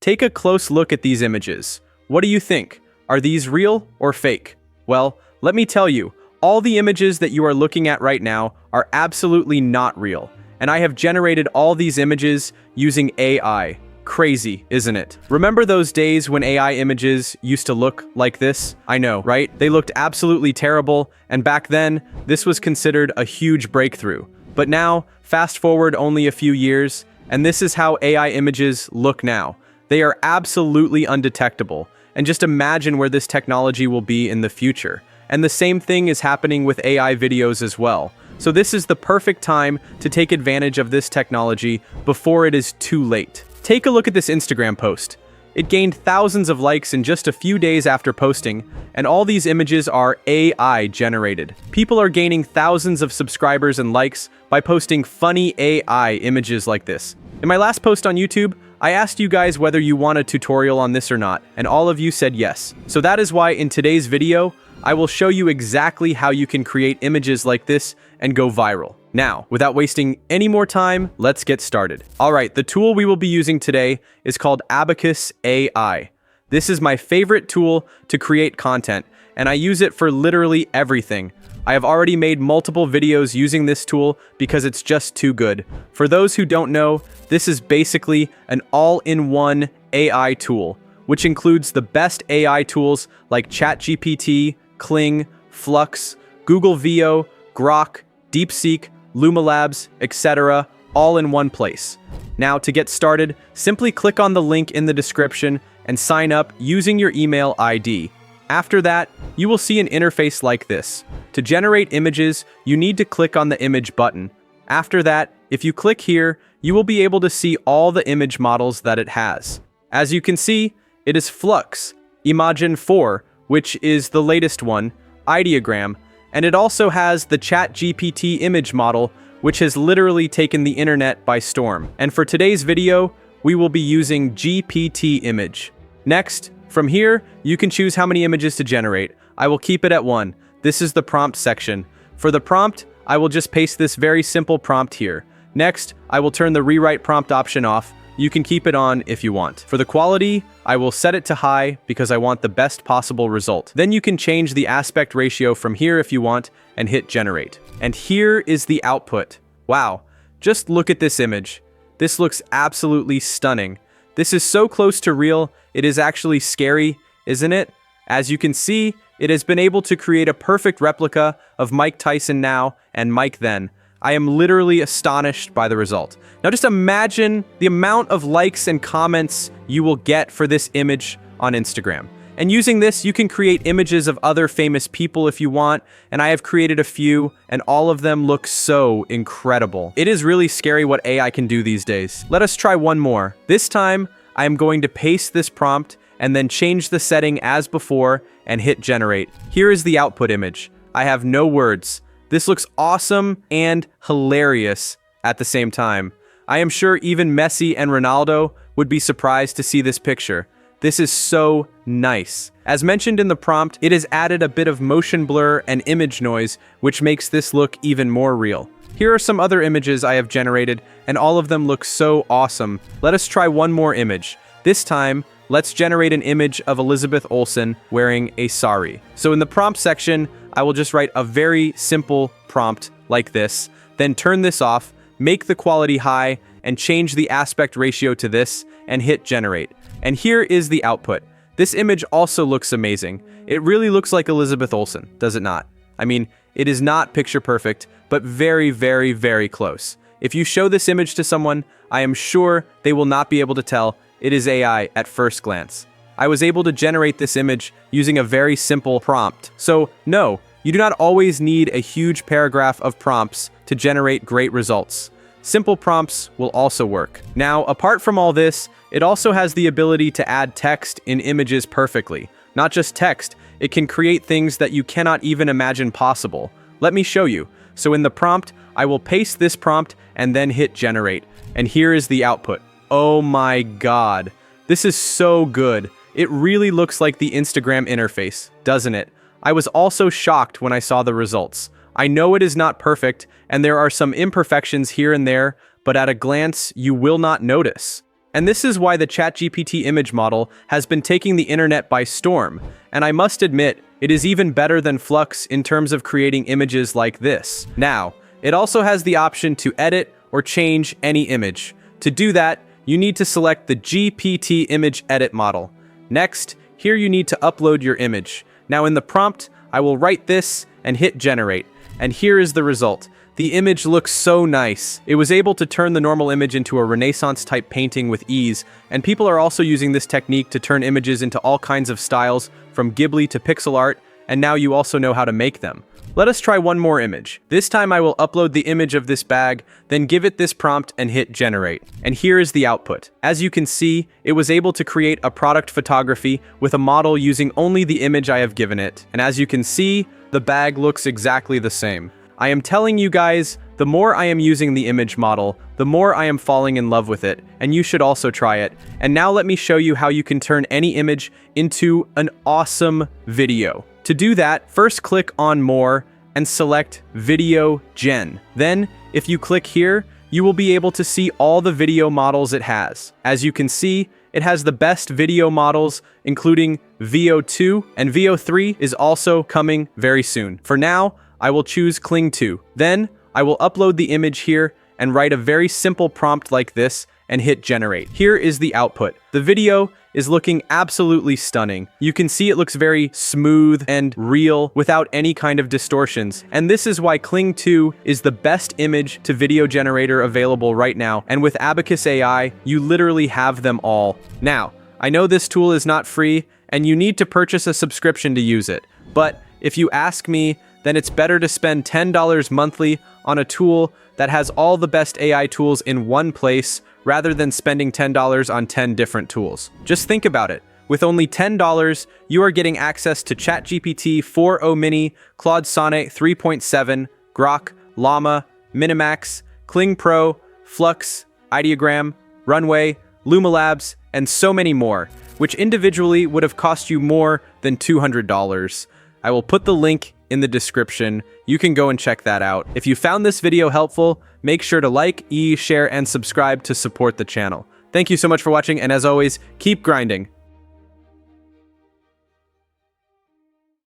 Take a close look at these images. What do you think? Are these real or fake? Well, let me tell you, all the images that you are looking at right now are absolutely not real. And I have generated all these images using AI. Crazy, isn't it? Remember those days when AI images used to look like this? I know, right? They looked absolutely terrible, and back then, this was considered a huge breakthrough. But now, fast forward only a few years, and this is how AI images look now. They are absolutely undetectable, and just imagine where this technology will be in the future. And the same thing is happening with AI videos as well. So this is the perfect time to take advantage of this technology before it is too late. Take a look at this Instagram post. It gained thousands of likes in just a few days after posting, and all these images are AI generated. People are gaining thousands of subscribers and likes by posting funny AI images like this. In my last post on YouTube, I asked you guys whether you want a tutorial on this or not, and all of you said yes. So that is why in today's video, I will show you exactly how you can create images like this and go viral. Now, without wasting any more time, let's get started. Alright, the tool we will be using today is called Abacus AI. This is my favorite tool to create content, and I use it for literally everything. I have already made multiple videos using this tool because it's just too good. For those who don't know, this is basically an all-in-one AI tool, which includes the best AI tools like ChatGPT, Kling, Flux, Google Veo, Grok, DeepSeek, Luma Labs, etc., all in one place. Now, to get started, simply click on the link in the description and sign up using your email ID. After that, you will see an interface like this. To generate images, you need to click on the image button. After that, if you click here, you will be able to see all the image models that it has. As you can see, it is Flux, Imagen 4, which is the latest one, Ideogram, and it also has the ChatGPT image model, which has literally taken the internet by storm. And for today's video, we will be using GPT Image. Next, from here, you can choose how many images to generate. I will keep it at 1. This is the prompt section. For the prompt, I will just paste this very simple prompt here. Next, I will turn the rewrite prompt option off. You can keep it on if you want. For the quality, I will set it to high because I want the best possible result. Then you can change the aspect ratio from here if you want and hit generate. And here is the output. Wow, just look at this image. This looks absolutely stunning. This is so close to real, it is actually scary, isn't it? As you can see, it has been able to create a perfect replica of Mike Tyson now and Mike then. I am literally astonished by the result. Now just imagine the amount of likes and comments you will get for this image on Instagram. And using this, you can create images of other famous people if you want, and I have created a few, and all of them look so incredible. It is really scary what AI can do these days. Let us try one more. This time, I am going to paste this prompt and then change the setting as before and hit generate. Here is the output image. I have no words. This looks awesome and hilarious at the same time. I am sure even Messi and Ronaldo would be surprised to see this picture. This is so nice. As mentioned in the prompt, it has added a bit of motion blur and image noise, which makes this look even more real. Here are some other images I have generated, and all of them look so awesome. Let us try one more image. This time, let's generate an image of Elizabeth Olsen wearing a sari. So in the prompt section, I will just write a very simple prompt like this, then turn this off, make the quality high, and change the aspect ratio to this, and hit generate. And here is the output. This image also looks amazing. It really looks like Elizabeth Olsen, does it not? I mean, it is not picture perfect, but very, very, very close. If you show this image to someone, I am sure they will not be able to tell it is AI at first glance. I was able to generate this image using a very simple prompt. So no, you do not always need a huge paragraph of prompts to generate great results. Simple prompts will also work. Now, apart from all this, it also has the ability to add text in images perfectly. Not just text, it can create things that you cannot even imagine possible. Let me show you. So in the prompt, I will paste this prompt and then hit generate. And here is the output. Oh my God. This is so good. It really looks like the Instagram interface, doesn't it? I was also shocked when I saw the results. I know it is not perfect, and there are some imperfections here and there, but at a glance, you will not notice. And this is why the ChatGPT image model has been taking the internet by storm. And I must admit, it is even better than Flux in terms of creating images like this. Now, it also has the option to edit or change any image. To do that, you need to select the GPT Image Edit model. Next, here you need to upload your image. Now in the prompt, I will write this and hit generate. And here is the result. The image looks so nice. It was able to turn the normal image into a Renaissance-type painting with ease, and people are also using this technique to turn images into all kinds of styles, from Ghibli to pixel art, and now you also know how to make them. Let us try one more image. This time I will upload the image of this bag, then give it this prompt and hit generate. And here is the output. As you can see, it was able to create a product photography with a model using only the image I have given it. And as you can see, the bag looks exactly the same. I am telling you guys, the more I am using the image model, the more I am falling in love with it, and you should also try it. And now let me show you how you can turn any image into an awesome video. To do that, first click on More and select Video Gen. Then, if you click here, you will be able to see all the video models it has. As you can see, it has the best video models, including VO2, and VO3 is also coming very soon. For now, I will choose Kling 2. Then, I will upload the image here and write a very simple prompt like this and hit generate. Here is the output. The video is looking absolutely stunning. You can see it looks very smooth and real without any kind of distortions. And this is why Kling 2 is the best image to video generator available right now. And with Abacus AI, you literally have them all. Now, I know this tool is not free and you need to purchase a subscription to use it. But if you ask me, then it's better to spend $10 monthly on a tool that has all the best AI tools in one place rather than spending $10 on 10 different tools. Just think about it. With only $10, you are getting access to ChatGPT 4o Mini, Claude Sonnet 3.7, Grok, Llama, Minimax, Kling Pro, Flux, Ideogram, Runway, Luma Labs, and so many more, which individually would have cost you more than $200. I will put the link in the description. You can go and check that out. If you found this video helpful, make sure to like, share, and subscribe to support the channel. Thank you so much for watching, and as always, keep grinding.